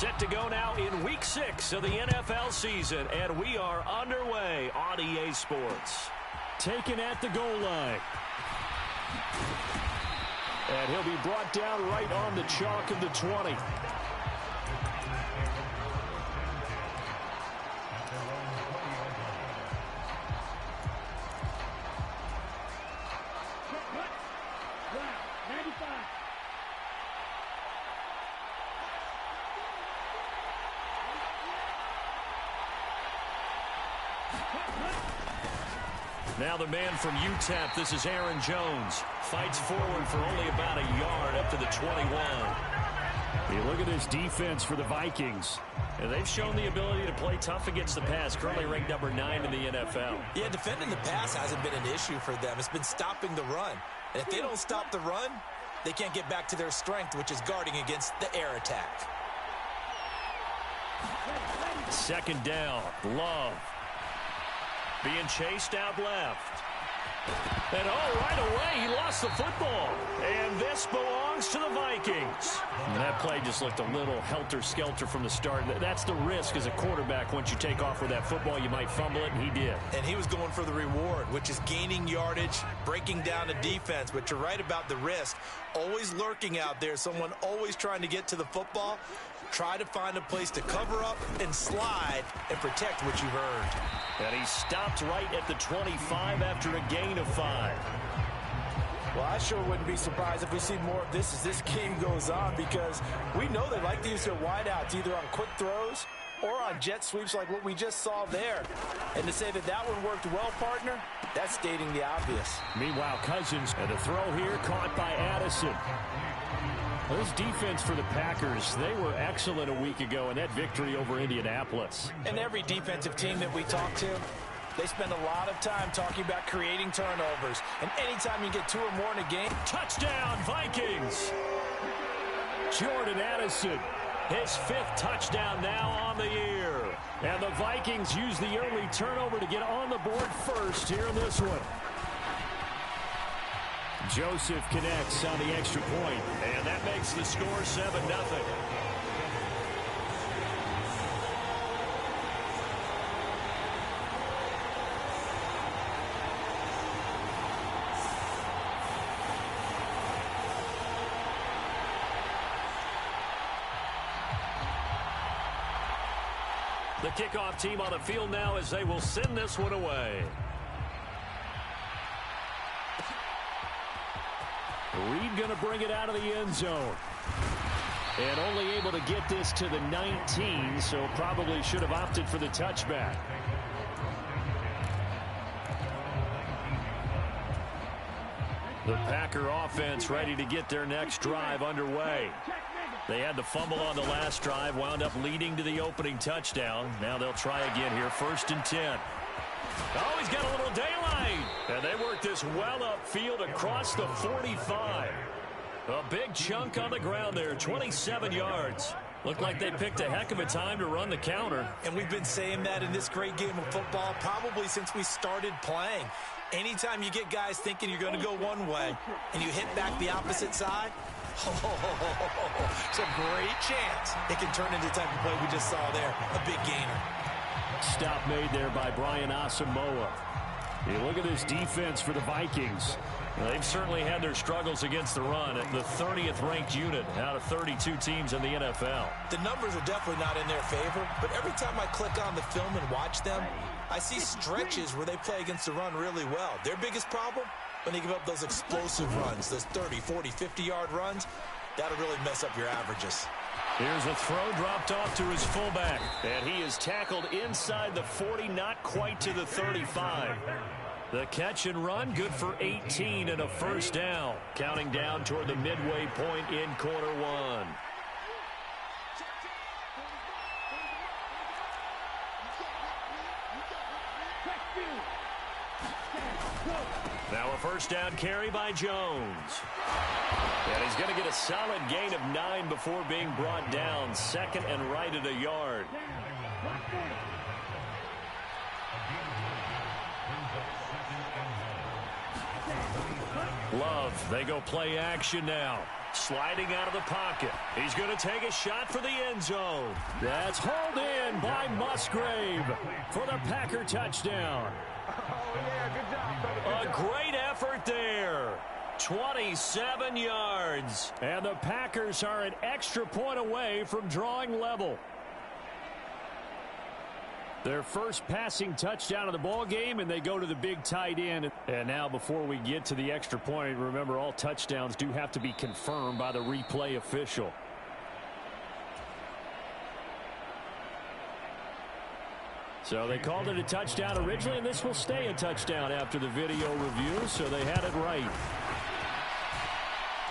Set to go now in Week 6 of the NFL season, and we are underway on EA Sports. Taken at the goal line. And he'll be brought down right on the chalk of the 20. Now the man from UTEP, this is Aaron Jones. Fights forward for only about a yard up to the 21. You look at this defense for the Vikings. And they've shown the ability to play tough against the pass, currently ranked number 9 in the NFL. Yeah, defending the pass hasn't been an issue for them. It's been stopping the run. And if they don't stop the run, they can't get back to their strength, which is guarding against the air attack. Second down, Love. Being chased out left. And right away, he lost the football. And this belongs to the Vikings. And that play just looked a little helter-skelter from the start. That's the risk as a quarterback. Once you take off with that football, you might fumble it, and he did. And he was going for the reward, which is gaining yardage, breaking down the defense. But you're right about the risk. Always lurking out there, someone always trying to get to the football. Try to find a place to cover up and slide and protect what you've earned. And he stopped right at the 25 after a gain of 5. Well, I sure wouldn't be surprised if we see more of this as this game goes on, because we know they like to use their wideouts either on quick throws or on jet sweeps like what we just saw there. And to say that that one worked well, partner, that's stating the obvious. Meanwhile, Cousins, and a throw here caught by Addison. Well, this defense for the Packers, they were excellent a week ago in that victory over Indianapolis. And every defensive team that we talk to, they spend a lot of time talking about creating turnovers. And anytime you get 2 or more in a game, touchdown, Vikings! Jordan Addison, his 5th touchdown now on the year. And the Vikings use the early turnover to get on the board first here in this one. Joseph connects on the extra point. And that makes the score 7-0. The kickoff team on the field now as they will send this one away. Reed going to bring it out of the end zone. And only able to get this to the 19, so probably should have opted for the touchback. The Packer offense ready to get their next drive underway. They had the fumble on the last drive, wound up leading to the opening touchdown. Now they'll try again here, 1st and 10. Oh, he's got a little daylight. And they work this well upfield across the 45. A big chunk on the ground there, 27 yards. Looked like they picked a heck of a time to run the counter. And we've been saying that in this great game of football probably since we started playing. Anytime you get guys thinking you're going to go one way and you hit back the opposite side, it's a great chance it can turn into the type of play we just saw there, a big gainer. Stop made there by Brian Asamoah. You look at this defense for the Vikings. Well, they've certainly had their struggles against the run at the 30th ranked unit out of 32 teams in the NFL. The numbers are definitely not in their favor, but every time I click on the film and watch them, I see stretches where they play against the run really well. Their biggest problem, when they give up those explosive runs, those 30, 40, 50-yard runs, that'll really mess up your averages. Here's a throw dropped off to his fullback. And he is tackled inside the 40, not quite to the 35. The catch and run, good for 18 and a 1st down. Counting down toward the midway point in quarter 1. Now a 1st down carry by Jones. And he's going to get a solid gain of 9 before being brought down. 2nd and right at a yard. Love, they go play action now. Sliding out of the pocket. He's going to take a shot for the end zone. That's hauled in by Musgrave for the Packer touchdown. A great effort there. 27 yards. And the Packers are an extra point away from drawing level. Their first passing touchdown of the ball game, and they go to the big tight end. And now before we get to the extra point, remember all touchdowns do have to be confirmed by the replay official. So they called it a touchdown originally, and this will stay a touchdown after the video review, so they had it right.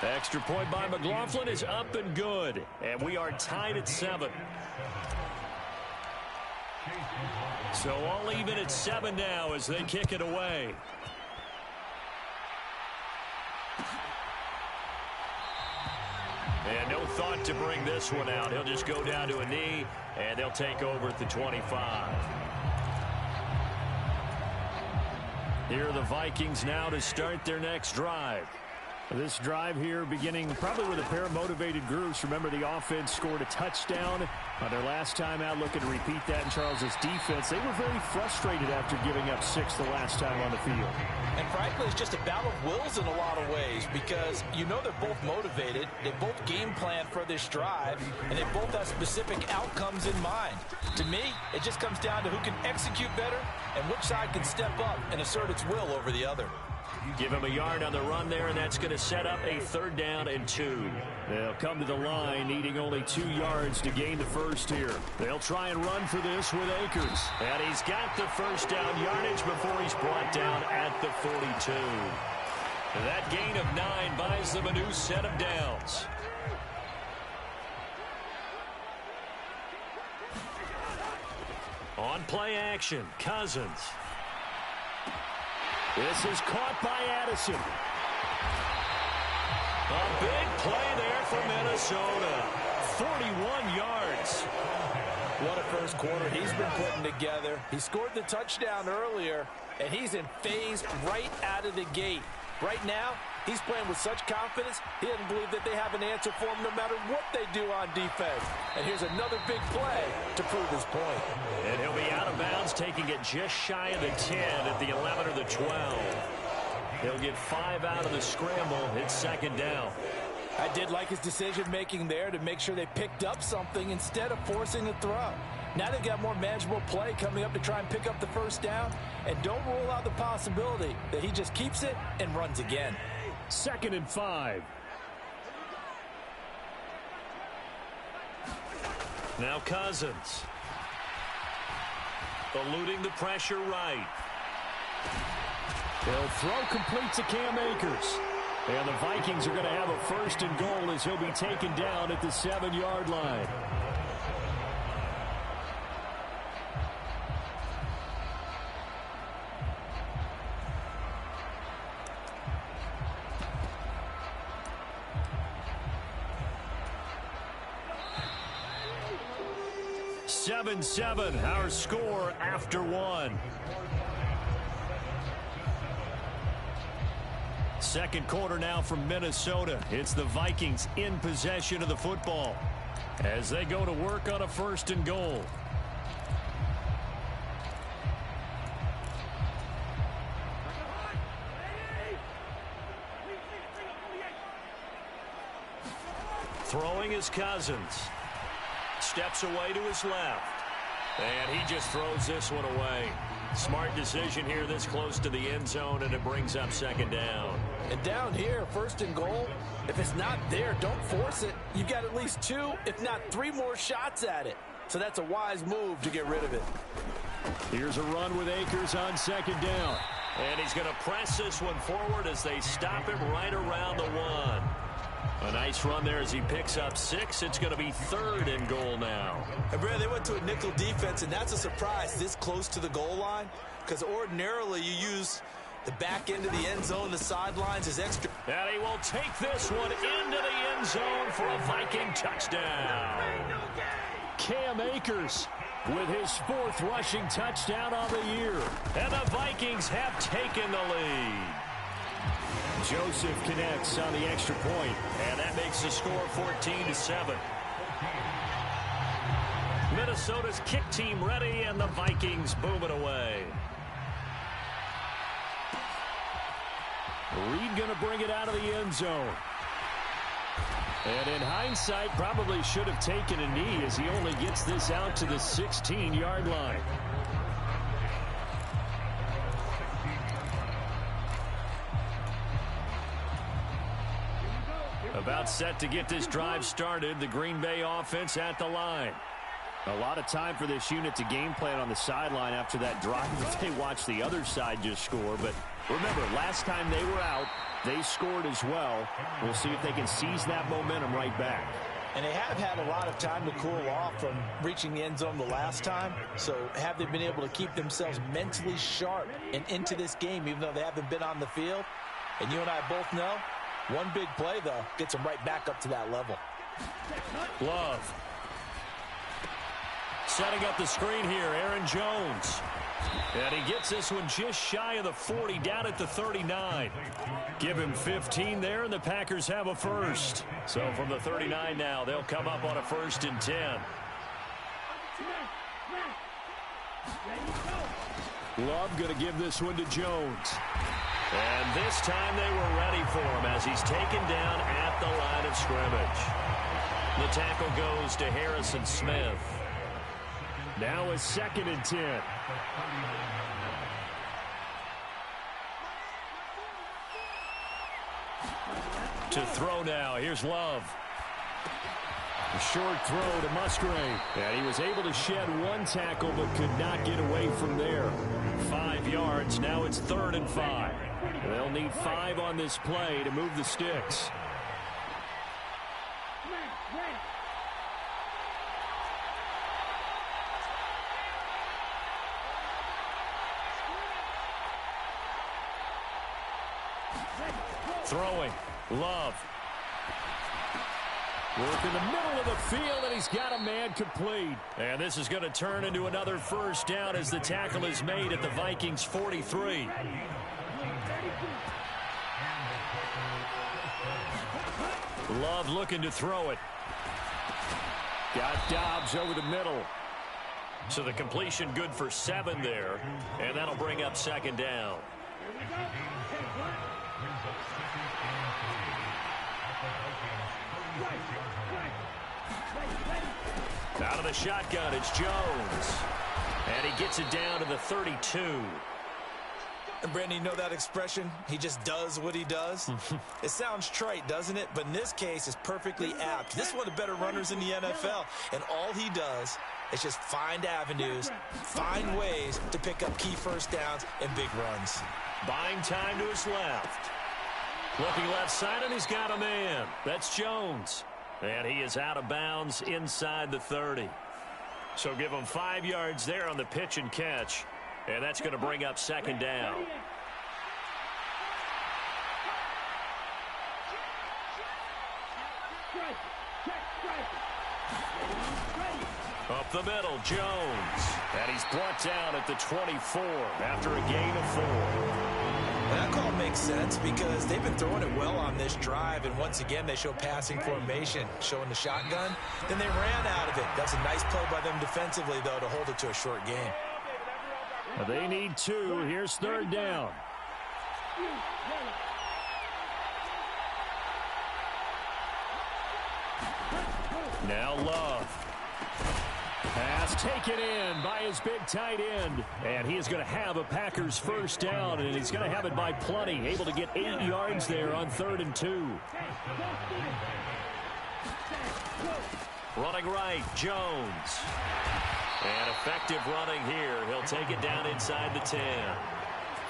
Extra point by McLaughlin is up and good, and we are tied at 7. So all even at 7 now as they kick it away. And no thought to bring this one out. He'll just go down to a knee, and they'll take over at the 25. Here are the Vikings now to start their next drive. This drive here beginning probably with a pair of motivated groups. Remember, the offense scored a touchdown on their last time out. Looking to repeat that in Charles's defense. They were very frustrated after giving up 6 the last time on the field. And frankly, it's just a battle of wills in a lot of ways because you know they're both motivated. They both game plan for this drive, and they both have specific outcomes in mind. To me, it just comes down to who can execute better and which side can step up and assert its will over the other. Give him a yard on the run there, and that's going to set up a 3rd down and 2. They'll come to the line needing only 2 yards to gain the first here. They'll try and run for this with Akers. And he's got the first down yardage before he's brought down at the 42. That gain of 9 buys them a new set of downs. On play action, Cousins. This is caught by Addison. A big play there for Minnesota. 41 yards. What a first quarter he's been putting together. He scored the touchdown earlier, and he's in phase right out of the gate. Right now, he's playing with such confidence, he doesn't believe that they have an answer for him no matter what they do on defense. And here's another big play to prove his point. And he'll be out of bounds, taking it just shy of the 10 at the 11 or the 12. He'll get 5 out of the scramble. It's 2nd down. I did like his decision-making there to make sure they picked up something instead of forcing the throw. Now they've got more manageable play coming up to try and pick up the first down. And don't rule out the possibility that he just keeps it and runs again. 2nd and 5. Now Cousins. Eluding the pressure right. They'll throw complete to Cam Akers. And the Vikings are going to have a 1st and goal as he'll be taken down at the 7-yard line. Seven, our score after 1. Second quarter now from Minnesota. It's the Vikings in possession of the football as they go to work on a 1st and goal. Throwing is Cousins. Steps away to his left. And he just throws this one away. Smart decision here this close to the end zone, and it brings up 2nd down. And down here, 1st and goal, if it's not there, don't force it. You've got at least 2, if not 3 more shots at it. So that's a wise move to get rid of it. Here's a run with Akers on 2nd down. And he's going to press this one forward as they stop him right around the 1. A nice run there as he picks up 6. It's going to be 3rd and goal now. And Brad, they went to a nickel defense, and that's a surprise this close to the goal line, because ordinarily you use the back end of the end zone, the sidelines as extra. And he will take this one into the end zone for a Viking touchdown. Cam Akers with his 4th rushing touchdown on the year. And the Vikings have taken the lead. Joseph connects on the extra point. And that makes the score 14-7. Minnesota's kick team ready, and the Vikings boom it away. Reed going to bring it out of the end zone. And in hindsight, probably should have taken a knee as he only gets this out to the 16-yard line. About set to get this drive started. The Green Bay offense at the line. A lot of time for this unit to game plan on the sideline after that drive. They watched the other side just score. But remember, last time they were out, they scored as well. We'll see if they can seize that momentum right back. And they have had a lot of time to cool off from reaching the end zone the last time. So have they been able to keep themselves mentally sharp and into this game, even though they haven't been on the field? And you and I both know, one big play, though, gets them right back up to that level. Love. Setting up the screen here, Aaron Jones. And he gets this one just shy of the 40, down at the 39. Give him 15 there, and the Packers have a first. So from the 39 now, they'll come up on a 1st and 10. Love going to give this one to Jones. And this time they were ready for him as he's taken down at the line of scrimmage. The tackle goes to Harrison Smith. Now a 2nd and 10. To throw now. Here's Love. A short throw to Musgrave. And he was able to shed one tackle but could not get away from there. 5 yards. Now it's 3rd and 5. They'll need 5 on this play to move the sticks. Throwing. Love. Work in the middle of the field, and he's got a man complete. And this is going to turn into another 1st down as the tackle is made at the Vikings 43. Love looking to throw it. Got Dobbs over the middle. So the completion good for 7 there, and that'll bring up 2nd down. Out of the shotgun, it's Jones. And he gets it down to the 32. And Brandon, you know that expression? He just does what he does? It sounds trite, doesn't it? But in this case, it's perfectly apt. This is one of the better runners in the NFL. And all he does is just find avenues, find ways to pick up key 1st downs and big runs. Buying time to his left. Looking left side, and he's got a man. That's Jones. And he is out of bounds inside the 30. So give him 5 yards there on the pitch and catch. And that's going to bring up 2nd down. Up the middle, Jones. And he's brought down at the 24 after a gain of 4. That call makes sense because they've been throwing it well on this drive, and once again they show passing formation, showing the shotgun. Then they ran out of it. That's a nice play by them defensively, though, to hold it to a short game. They need 2. Here's 3rd down. Now Love. Pass taken in by his big tight end. And he is going to have a Packers 1st down, and he's going to have it by plenty. Able to get 8 yards there on 3rd and 2. Running right, Jones. And effective running here. He'll take it down inside the 10.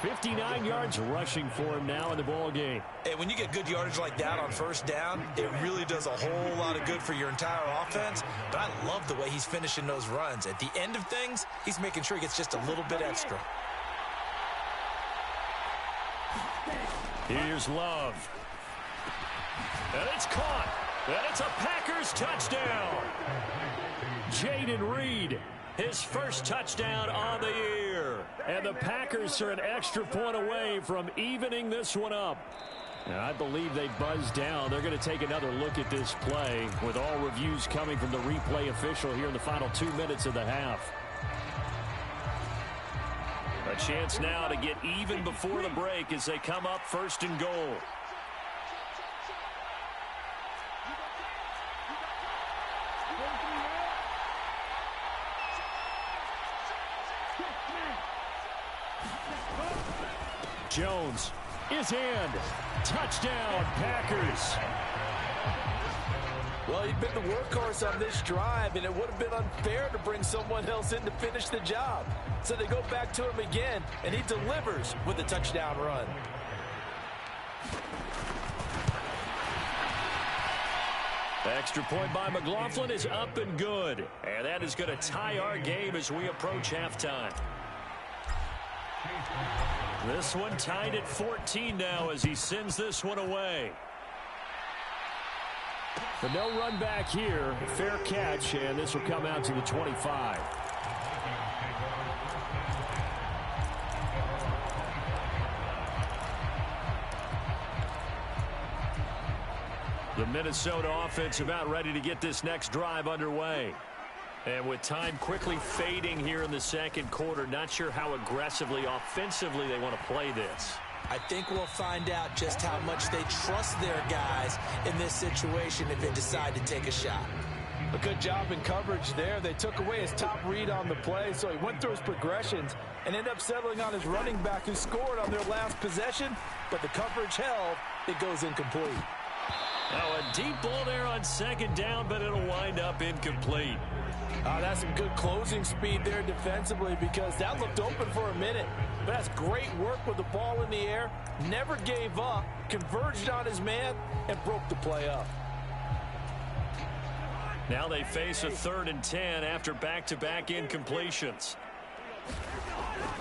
59 yards rushing for him now in the ball game. And when you get good yardage like that on 1st down, it really does a whole lot of good for your entire offense. But I love the way he's finishing those runs. At the end of things, he's making sure he gets just a little bit extra. Here's Love. And it's caught. And it's a Packers touchdown. Jaden Reed. His 1st touchdown on the year. And the Packers are an extra point away from evening this one up. I believe they buzzed down. They're going to take another look at this play with all reviews coming from the replay official here in the final 2 minutes of the half. A chance now to get even before the break as they come up first and goal. Jones is in. Touchdown, Packers. Well, he'd been the workhorse on this drive, and it would have been unfair to bring someone else in to finish the job. So they go back to him again, and he delivers with a touchdown run. Extra point by McLaughlin is up and good. And that is going to tie our game as we approach halftime. This one tied at 14 now as he sends this one away. But no run back here. Fair catch, and this will come out to the 25. The Minnesota offense about ready to get this next drive underway. And with time quickly fading here in the second quarter, not sure how aggressively, offensively they want to play this. I think we'll find out just how much they trust their guys in this situation if they decide to take a shot. A good job in coverage there. They took away his top read on the play, so he went through his progressions and ended up settling on his running back who scored on their last possession, but the coverage held. It goes incomplete. Now a deep ball there on second down, but it'll wind up incomplete. That's some good closing speed there defensively because that looked open for a minute. But that's great work with the ball in the air. Never gave up, converged on his man, and broke the play up. Now they face a 3rd and 10 after back-to-back incompletions.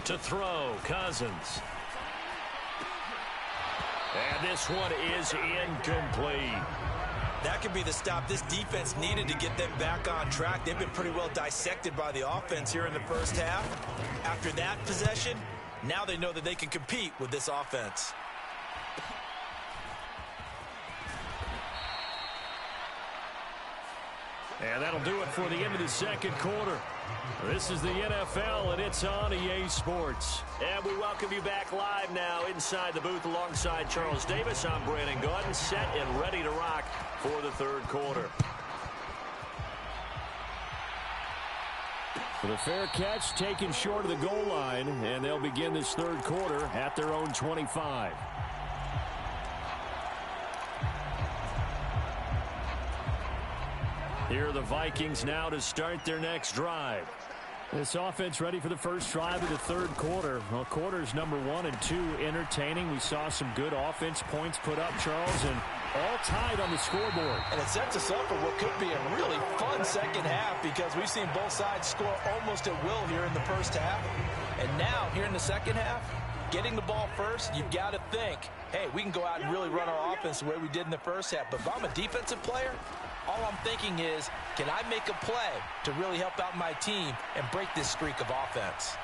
To throw, Cousins. And this one is incomplete. That could be the stop this defense needed to get them back on track. They've been pretty well dissected by the offense here in the first half. After that possession, now they know that they can compete with this offense. And that'll do it for the end of the second quarter. This is the NFL, and it's on EA Sports. And we welcome you back live now inside the booth alongside Charles Davis. I'm Brandon Gaudin, set and ready to rock for the third quarter. For the fair catch taken short of the goal line, and they'll begin this third quarter at their own 25. Here are the Vikings now to start their next drive. This offense ready for the first drive of the third quarter. Well, quarters number 1 and 2 entertaining. We saw some good offense points put up, Charles, and all tied on the scoreboard. And it sets us up for what could be a really fun second half because we've seen both sides score almost at will here in the first half. And now, here in the second half, getting the ball first, you've got to think, hey, we can go out and really run our offense the way we did in the first half. But if I'm a defensive player, all I'm thinking is, can I make a play to really help out my team and break this streak of offense?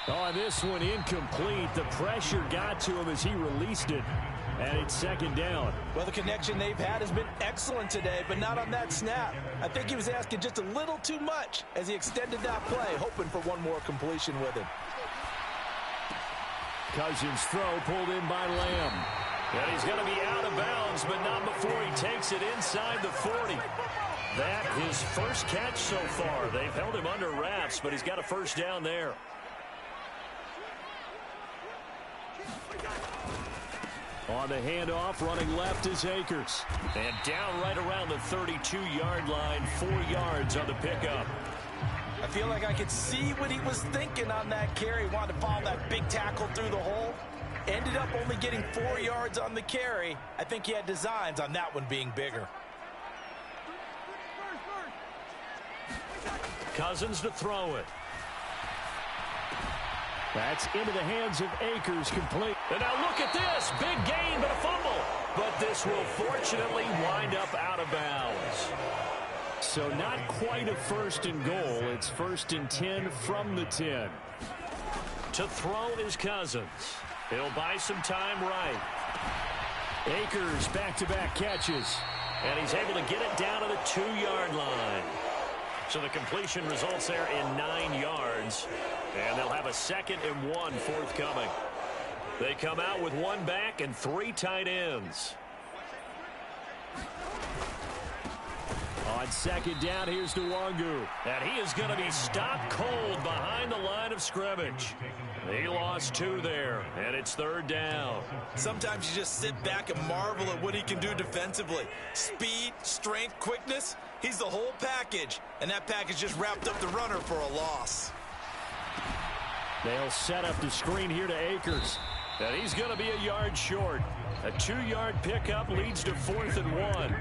Oh, this one incomplete. The pressure got to him as he released it, and it's second down. Well, the connection they've had has been excellent today, but not on that snap. I think he was asking just a little too much as he extended that play, hoping for one more completion with him. Cousins' throw pulled in by Lamb. And he's going to be out of bounds, but not before he takes it inside the 40. That his first catch so far. They've held him under wraps, but he's got a first down there. On the handoff, running left is Akers. And down right around the 32-yard line, 4 yards on the pickup. I feel like I could see what he was thinking on that carry. He wanted to follow that big tackle through the hole. Ended up only getting 4 yards on the carry. I think he had designs on that one being bigger. Cousins to throw it. That's into the hands of Akers, complete. And now look at this. Big gain, but a fumble. But this will fortunately wind up out of bounds. So not quite a first and goal. It's 1st and 10 from the 10. To throw is Cousins. He'll buy some time right. Akers back-to-back catches. And he's able to get it down to the 2-yard line. So the completion results there in 9 yards. And they'll have a 2nd and 1 forthcoming. They come out with 1 back and 3 tight ends. On 2nd down, here's Nwangu. And he is going to be stopped cold behind the line of scrimmage. He lost 2 there, and it's 3rd down. Sometimes you just sit back and marvel at what he can do defensively. Speed, strength, quickness, he's the whole package. And that package just wrapped up the runner for a loss. They'll set up the screen here to Akers. And he's going to be a yard short. A 2-yard pickup leads to 4th and 1.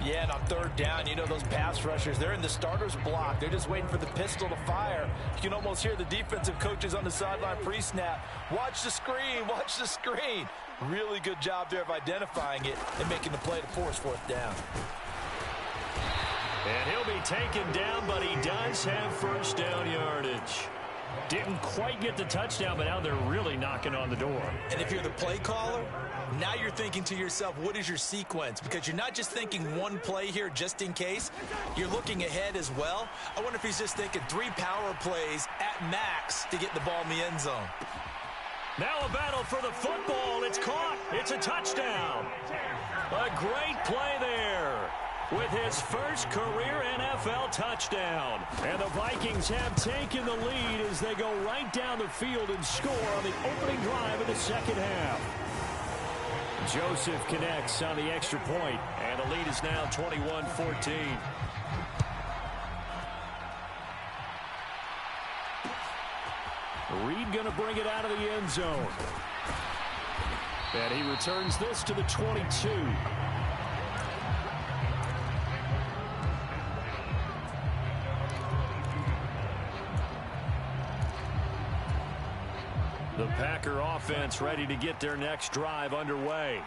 Yeah, and on 3rd down, you know those pass rushers, they're in the starter's block. They're just waiting for the pistol to fire. You can almost hear the defensive coaches on the sideline pre-snap. Watch the screen, watch the screen. Really good job there of identifying it and making the play to force 4th down. And he'll be taken down, but he does have 1st down yardage. Didn't quite get the touchdown, but now they're really knocking on the door. And if you're the play caller, now you're thinking to yourself, what is your sequence? Because you're not just thinking one play here just in case. You're looking ahead as well. I wonder if he's just thinking 3 power plays at max to get the ball in the end zone. Now a battle for the football. It's caught. It's a touchdown. A great play there with his first career NFL touchdown. And the Vikings have taken the lead as they go right down the field and score on the opening drive of the 2nd half. Joseph connects on the extra point, and the lead is now 21-14. Reed going to bring it out of the end zone. And he returns this to the 22. The Packer offense ready to get their next drive underway.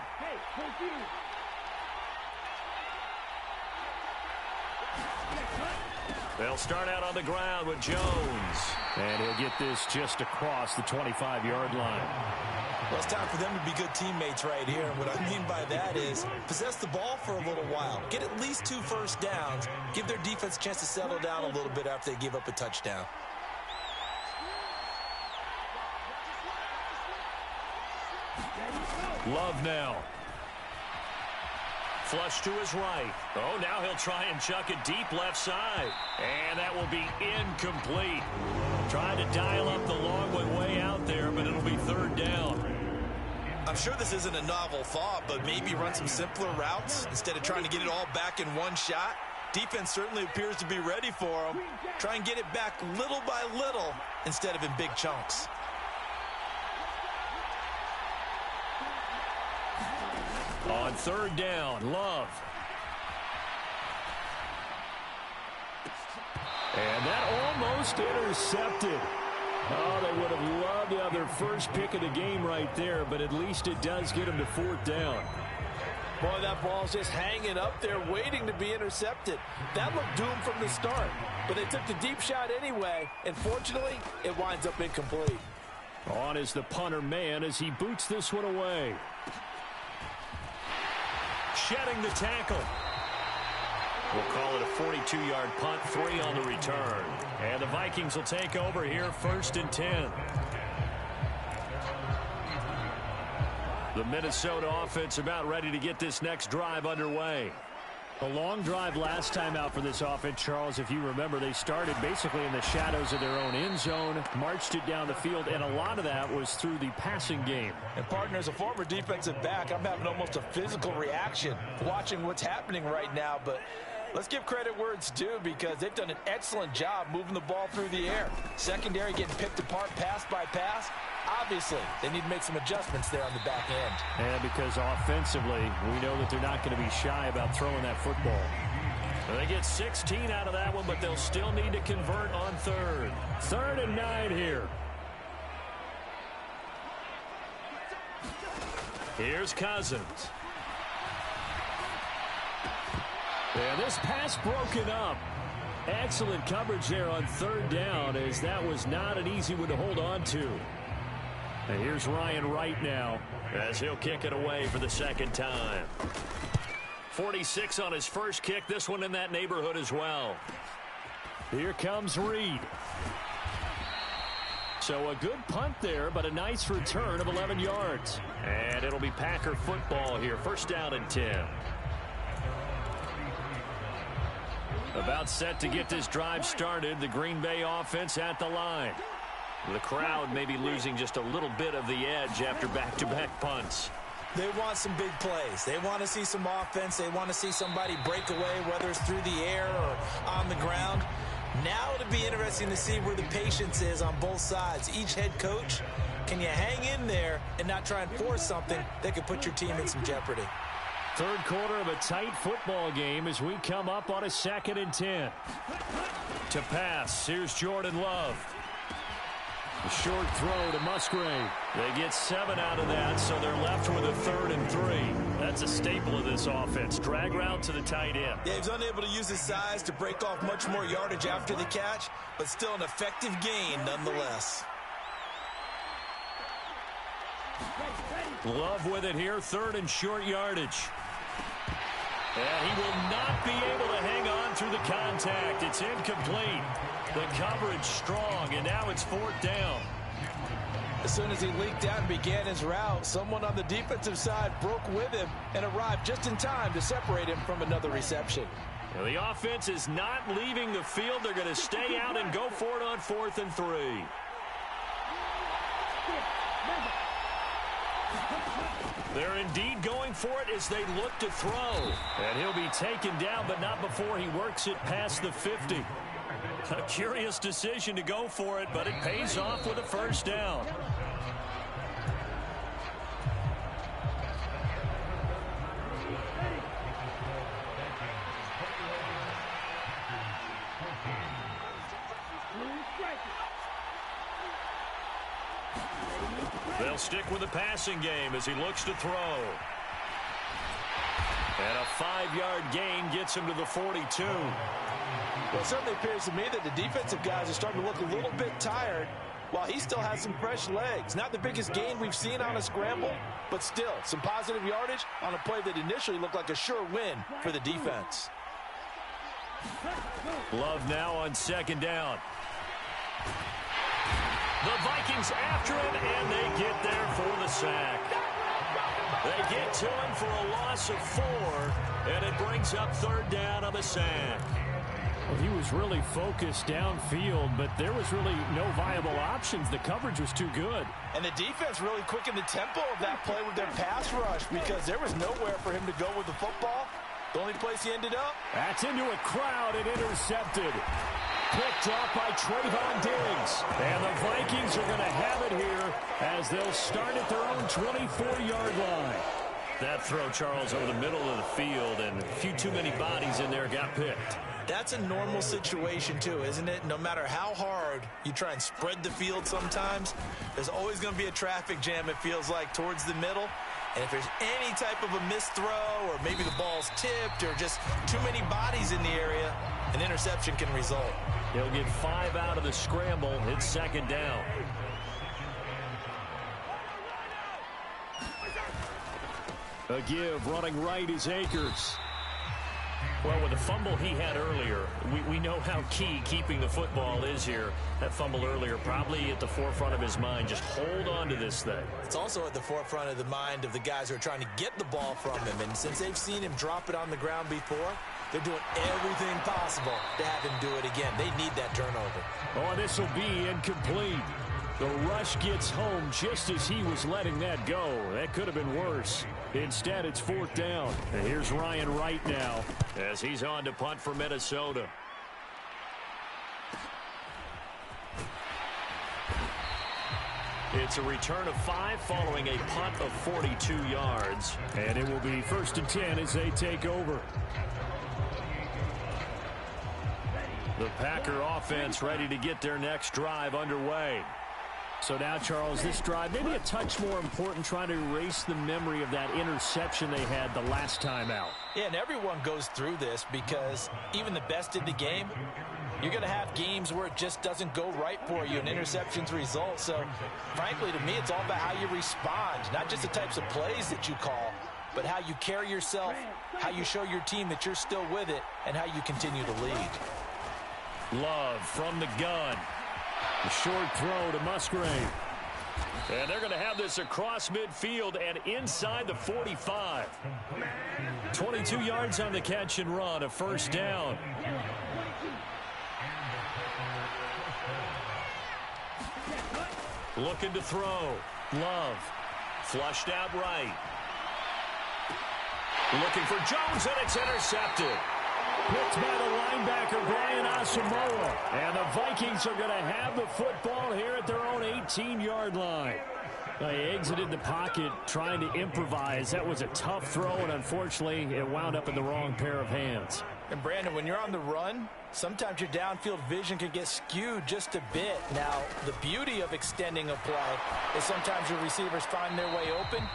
They'll start out on the ground with Jones. And he'll get this just across the 25-yard line. Well, it's time for them to be good teammates right here. And what I mean by that is possess the ball for a little while. Get at least 2 first downs. Give their defense a chance to settle down a little bit after they give up a touchdown. Love now. Flush to his right. Oh, now he'll try and chuck it deep left side. And that will be incomplete. Trying to dial up the long one way out there, but it'll be 3rd down. I'm sure this isn't a novel thought, but maybe run some simpler routes instead of trying to get it all back in one shot. Defense certainly appears to be ready for him. Try and get it back little by little instead of in big chunks. On 3rd down, Love. And that almost intercepted. Oh, they would have loved to have their first pick of the game right there, but at least it does get them to 4th down. Boy, that ball's just hanging up there waiting to be intercepted. That looked doomed from the start, but they took the deep shot anyway, and fortunately, it winds up incomplete. On is the punter man as he boots this one away. Shedding the tackle. We'll call it a 42-yard punt, 3 on the return. And the Vikings will take over here, 1st and 10. The Minnesota offense about ready to get this next drive underway. A long drive last time out for this offense, Charles. If you remember, they started basically in the shadows of their own end zone, marched it down the field, and a lot of that was through the passing game. And, partner, as a former defensive back, I'm having almost a physical reaction watching what's happening right now. But let's give credit where it's due because they've done an excellent job moving the ball through the air. Secondary getting picked apart pass by pass. Obviously, they need to make some adjustments there on the back end. And because offensively, we know that they're not going to be shy about throwing that football. Well, they get 16 out of that one, but they'll still need to convert on 3rd. 3rd and 9 here. Here's Cousins. And this pass broken up. Excellent coverage there on 3rd down as that was not an easy one to hold on to. And here's Ryan Wright now, as he'll kick it away for the second time. 46 on his first kick. This one in that neighborhood as well. Here comes Reed. So a good punt there, but a nice return of 11 yards. And it'll be Packer football here. First down and 10. About set to get this drive started. The Green Bay offense at the line. The crowd may be losing just a little bit of the edge after back-to-back punts. They want some big plays. They want to see some offense. They want to see somebody break away, whether it's through the air or on the ground. Now it'll be interesting to see where the patience is on both sides. Each head coach, can you hang in there and not try and force something that could put your team in some jeopardy? Third quarter of a tight football game as we come up on a 2nd and 10. To pass, here's Jordan Love. A short throw to Musgrave. They get 7 out of that, so they're left with a 3rd and 3. That's a staple of this offense. Drag route to the tight end. Yeah, he's unable to use his size to break off much more yardage after the catch, but still an effective gain nonetheless. Love with it here, 3rd and short yardage. And he will not be able to hang on through the contact. It's incomplete. The coverage strong, and now it's 4th down. As soon as he leaked out and began his route, someone on the defensive side broke with him and arrived just in time to separate him from another reception. Now the offense is not leaving the field. They're going to stay out and go for it on 4th and 3. They're indeed going for it as they look to throw. And he'll be taken down, but not before he works it past the 50. A curious decision to go for it, but it pays off with a first down. They'll stick with the passing game as he looks to throw. And a 5-yard gain gets him to the 42. Well, it certainly appears to me that the defensive guys are starting to look a little bit tired while he still has some fresh legs. Not the biggest gain we've seen on a scramble, but still some positive yardage on a play that initially looked like a sure win for the defense. Love now on 2nd down. The Vikings after him, and they get there for the sack. They get to him for a loss of 4, and it brings up 3rd down on the sack. Well, he was really focused downfield, but there was really no viable options. The coverage was too good. And the defense really quickened the tempo of that play with their pass rush because there was nowhere for him to go with the football. The only place he ended up. That's into a crowd and intercepted. Picked off by Trayvon Diggs. And the Vikings are going to have it here as they'll start at their own 24-yard line. That throw, Charles, over the middle of the field, and a few too many bodies in there got picked. That's a normal situation, too, isn't it? No matter how hard you try and spread the field sometimes, there's always going to be a traffic jam, it feels like, towards the middle. And if there's any type of a missed throw or maybe the ball's tipped or just too many bodies in the area, an interception can result. He'll get 5 out of the scramble. It's 2nd down. A give running right is Akers. Well, with the fumble he had earlier, we know how key keeping the football is here. That fumble earlier probably at the forefront of his mind. Just hold on to this thing. It's also at the forefront of the mind of the guys who are trying to get the ball from him. And since they've seen him drop it on the ground before, they're doing everything possible to have him do it again. They need that turnover. Oh, this will be incomplete. The rush gets home just as he was letting that go. That could have been worse. Instead, it's 4th down. And here's Ryan Wright now as he's on to punt for Minnesota. It's a return of 5 following a punt of 42 yards. And it will be 1st and 10 as they take over. The Packer offense ready to get their next drive underway. So now, Charles, this drive maybe a touch more important, trying to erase the memory of that interception they had the last time out. Yeah, and everyone goes through this because even the best in the game, You're going to have games where it just doesn't go right for you and interceptions result. So, frankly, to me, it's all about how you respond, not just the types of plays that you call, but how you carry yourself, how you show your team that you're still with it, and how you continue to lead. Love from the gun. A short throw to Musgrave. And they're going to have this across midfield and inside the 45. 22 yards on the catch and run, a first down. Looking to throw. Love. Flushed out right. Looking for Jones, and it's intercepted. Picked by the linebacker, Brian Asamoah. And the Vikings are going to have the football here at their own 18-yard line. They exited the pocket trying to improvise. That was a tough throw, and unfortunately, it wound up in the wrong pair of hands. And, Brandon, when you're on the run, sometimes your downfield vision can get skewed just a bit. Now, the beauty of extending a play is sometimes your receivers find their way open,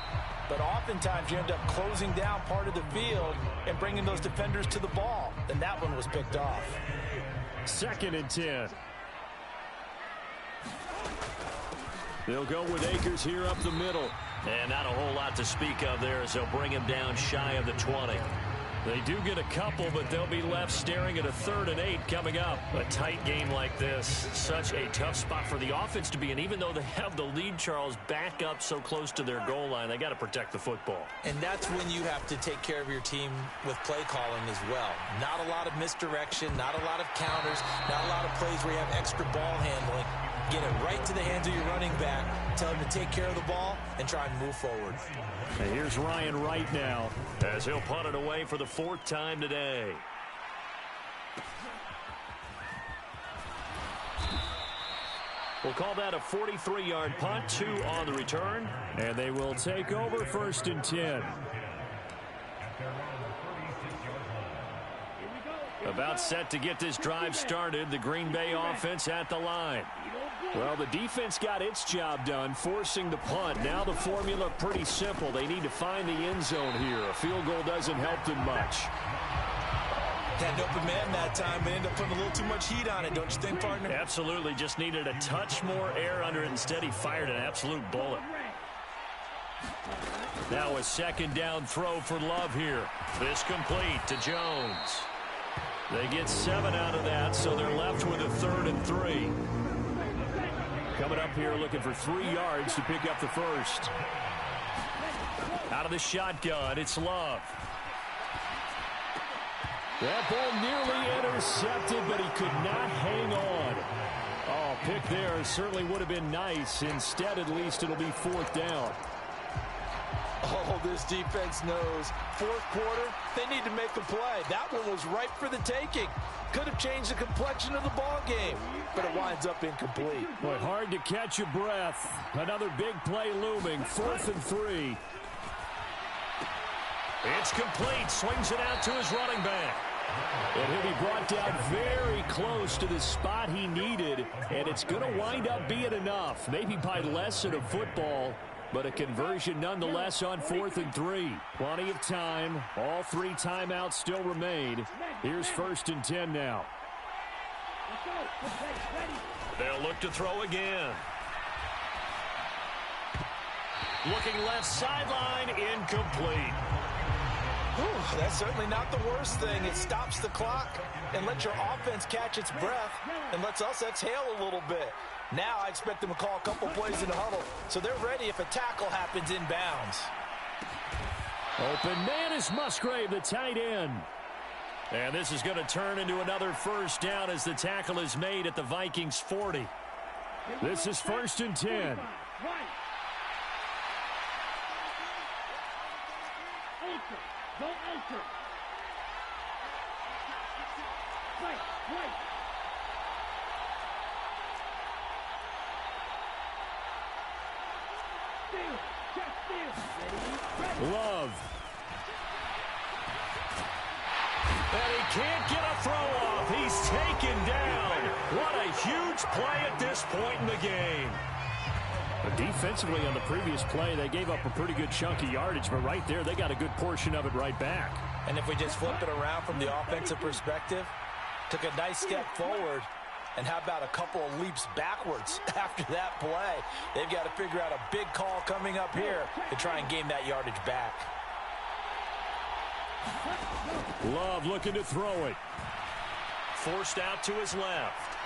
but oftentimes you end up closing down part of the field and bringing those defenders to the ball. And that one was picked off. 2nd and 10. They'll go with Akers here up the middle. And not a whole lot to speak of there as they'll bring him down shy of the 20. They do get a couple, but they'll be left staring at a 3rd and 8 coming up. A tight game like this, such a tough spot for the offense to be in. Even though they have the lead, Charles, back up so close to their goal line, they got to protect the football. And that's when you have to take care of your team with play calling as well. Not a lot of misdirection, not a lot of counters, not a lot of plays where you have extra ball handling. Get it right to the hands of your running back, tell him to take care of the ball, and try and move forward. And here's Ryan Wright now, as he'll punt it away for the 4th time today. We'll call that a 43-yard punt, 2 on the return. And they will take over 1st and 10. About set to get this drive started, the Green Bay offense at the line. Well, the defense got its job done, forcing the punt. Now the formula pretty simple. They need to find the end zone here. A field goal doesn't help them much. Had an open man that time, but ended up putting a little too much heat on it, don't you think, partner? Absolutely. Just needed a touch more air under it. Instead, he fired an absolute bullet. Now a 2nd down throw for Love here. This complete to Jones. They get 7 out of that, so they're left with a 3rd and 3. Coming up here looking for 3 yards to pick up the first. Out of the shotgun, it's Love. That ball nearly intercepted, but he could not hang on. Oh, pick there certainly would have been nice. Instead, at least, it'll be 4th down. Oh, this defense knows. 4th quarter, they need to make a play. That one was ripe for the taking. Could have changed the complexion of the ball game, but it winds up incomplete. Boy, hard to catch your breath. Another big play looming. 4th and 3. It's complete. Swings it out to his running back. And he'll be brought down very close to the spot he needed, and it's going to wind up being enough. Maybe by less than a football, but a conversion nonetheless on 4th and 3. Plenty of time. All 3 timeouts still remain. Here's 1st and 10 now. They'll look to throw again. Looking left sideline, incomplete. Whew, that's certainly not the worst thing. It stops the clock and lets your offense catch its breath and lets us exhale a little bit. Now I expect them to call a couple plays in the huddle, so they're ready if a tackle happens inbounds. Open man is Musgrave, the tight end. And this is going to turn into another 1st down as the tackle is made at the Vikings 40. This is 1st and 10. Love. And he can't get a throw off. He's taken down. What a huge play at this point in the game. But defensively on the previous play, they gave up a pretty good chunk of yardage, but right there, they got a good portion of it right back. And if we just flip it around from the offensive perspective, Took a nice step forward. And how about a couple of leaps backwards after that play? They've got to figure out a big call coming up here to try and gain that yardage back. Love looking to throw it. Forced out to his left.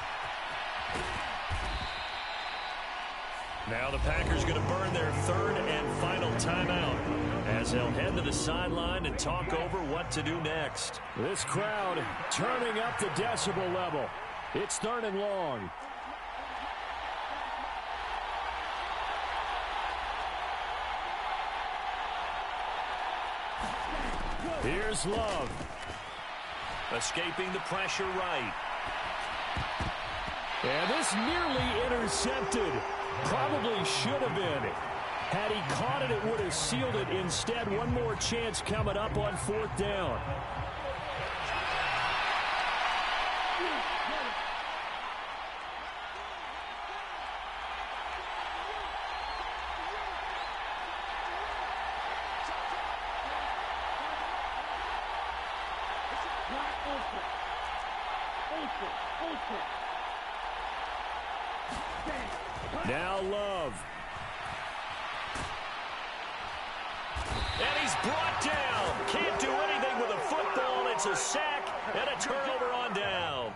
Now the Packers going to burn their third and final timeout as they'll head to the sideline and talk over what to do next. This crowd turning up the decibel level. It's 3rd and long. Here's Love. Escaping the pressure right. And this nearly intercepted. Probably should have been. Had he caught it, it would have sealed it. Instead, one more chance coming up on 4th down. Now Love. And he's brought down. Can't do anything with a football. It's a sack and a turnover on down.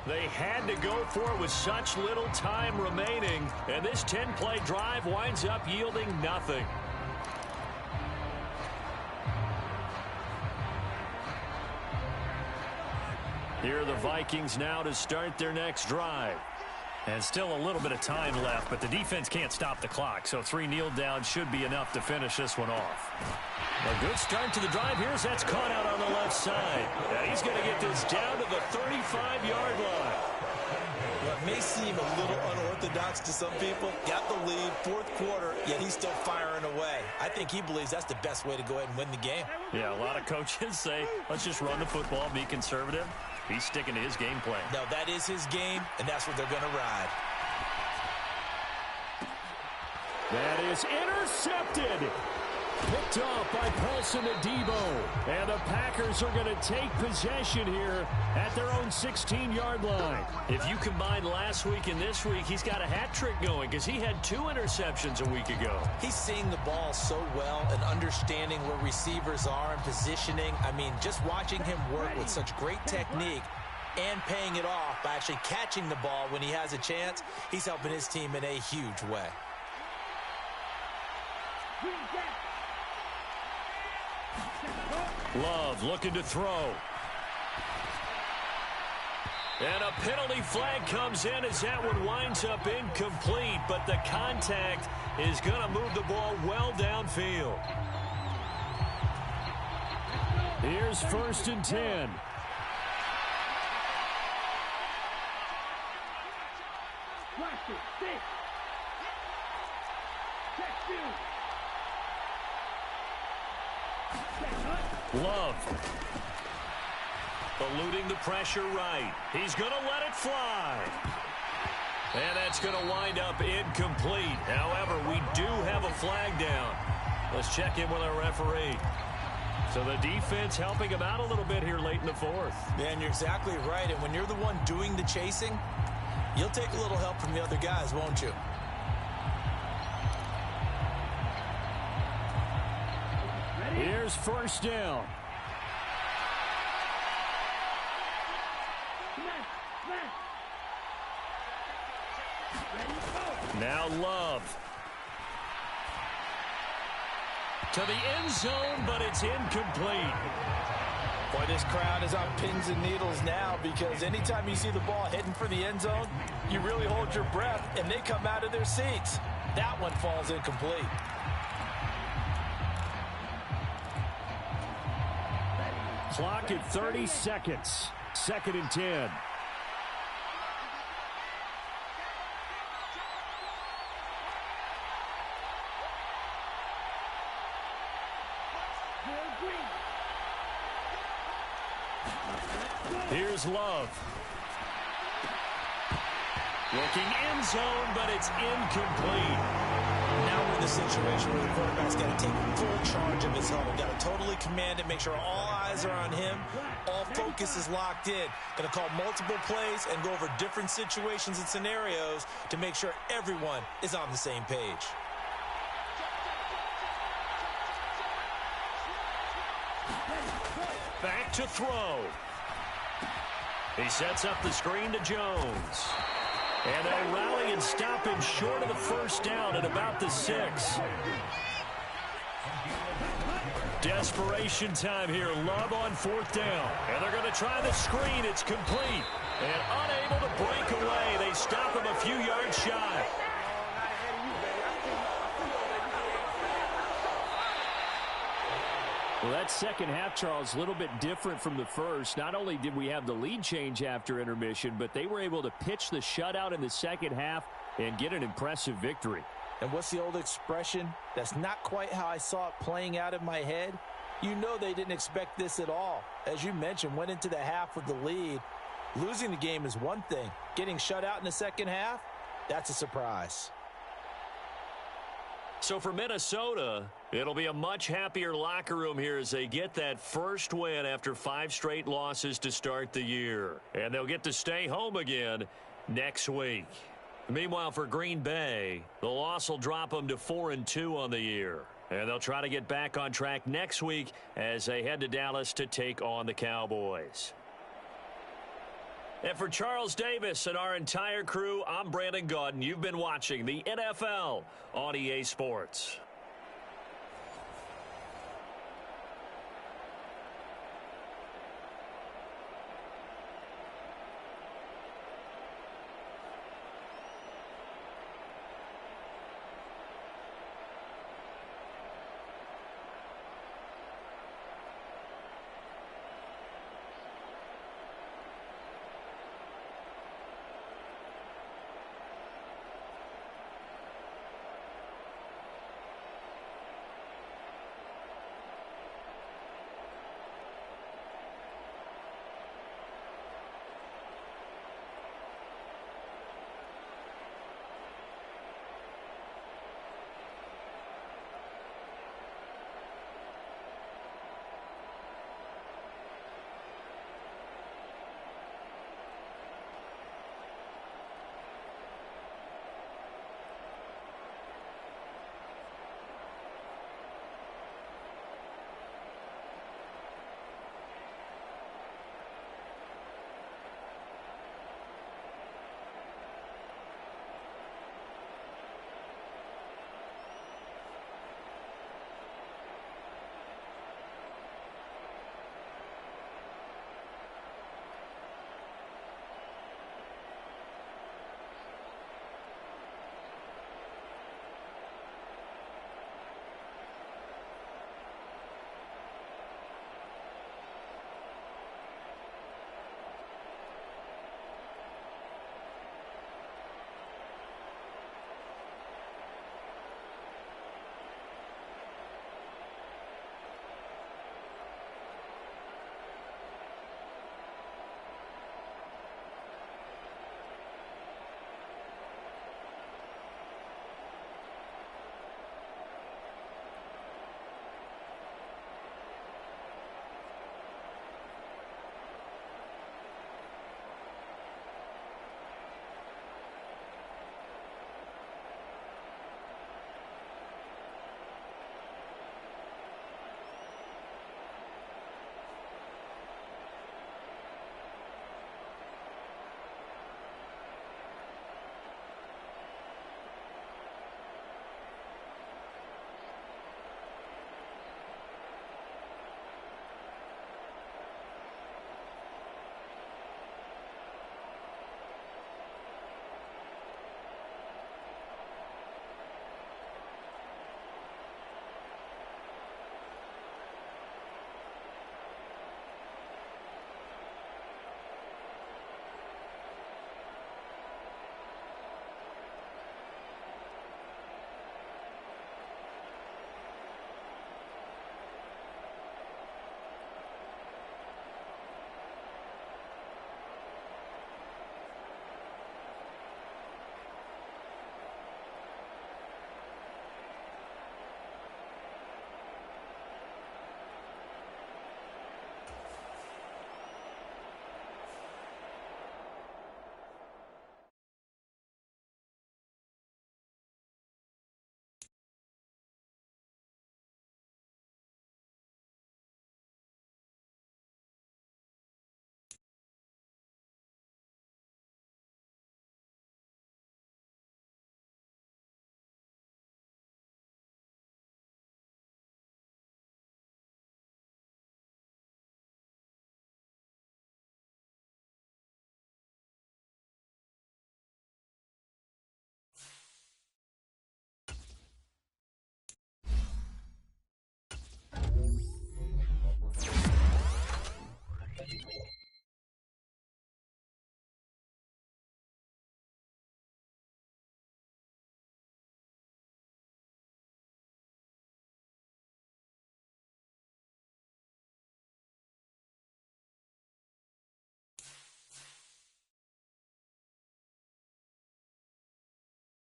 They had to go for it with such little time remaining, and this 10-play drive winds up yielding nothing. Here are the Vikings now to start their next drive. And still a little bit of time left, but the defense can't stop the clock, so 3 kneel downs should be enough to finish this one off. A good start to the drive here as that's caught out on the left side. And he's going to get this down to the 35-yard line. What may seem a little unorthodox to some people, got the lead, 4th quarter, yet he's still firing away. I think he believes that's the best way to go ahead and win the game. Yeah, a lot of coaches say, let's just run the football, be conservative. He's sticking to his game plan. No, that is his game, and that's what they're going to ride. That is intercepted. Picked off by Paulson Adebo. And the Packers are going to take possession here at their own 16-yard line. If you combine last week and this week, he's got a hat trick going because he had 2 interceptions a week ago. He's seeing the ball so well and understanding where receivers are and positioning. I mean, just watching him work with such great technique and paying it off by actually catching the ball when he has a chance, he's helping his team in a huge way. Love looking to throw. And a penalty flag comes in as that one winds up incomplete, but the contact is going to move the ball well downfield. Here's 1st and 10. Love. Eluding the pressure right. He's going to let it fly. And that's going to wind up incomplete. However, we do have a flag down. Let's check in with our referee. So the defense helping him out a little bit here late in the 4th. Man, you're exactly right. And when you're the one doing the chasing, you'll take a little help from the other guys, won't you? Here's 1st down. Now Love. To the end zone, but it's incomplete. Boy, this crowd is on pins and needles now because anytime you see the ball heading for the end zone, you really hold your breath, and they come out of their seats. That one falls incomplete. Clock at 30 seconds. 2nd and 10. Here's Love. Looking end zone, but it's incomplete. Now we're in the situation where the quarterback's got to take full charge of his huddle. Got to totally command it, make sure all eyes are on him. All focus is locked in. Going to call multiple plays and go over different situations and scenarios to make sure everyone is on the same page. Back to throw. He sets up the screen to Jones. And they'll rally and stop him short of the first down at about the 6. Desperation time here. Love on 4th down. And they're going to try the screen. It's complete. And unable to break away. They stop him a few yards shy. Well, that second half, Charles, a little bit different from the first. Not only did we have the lead change after intermission, but they were able to pitch the shutout in the second half and get an impressive victory. And what's the old expression? That's not quite how I saw it playing out in my head. You know they didn't expect this at all. As you mentioned, went into the half with the lead. Losing the game is one thing. Getting shut out in the second half, that's a surprise. So for Minnesota, it'll be a much happier locker room here as they get that first win after 5 straight losses to start the year. And they'll get to stay home again next week. Meanwhile, for Green Bay, the loss will drop them to 4-2 on the year. And they'll try to get back on track next week as they head to Dallas to take on the Cowboys. And for Charles Davis and our entire crew, I'm Brandon Gaudin. You've been watching the NFL on EA Sports.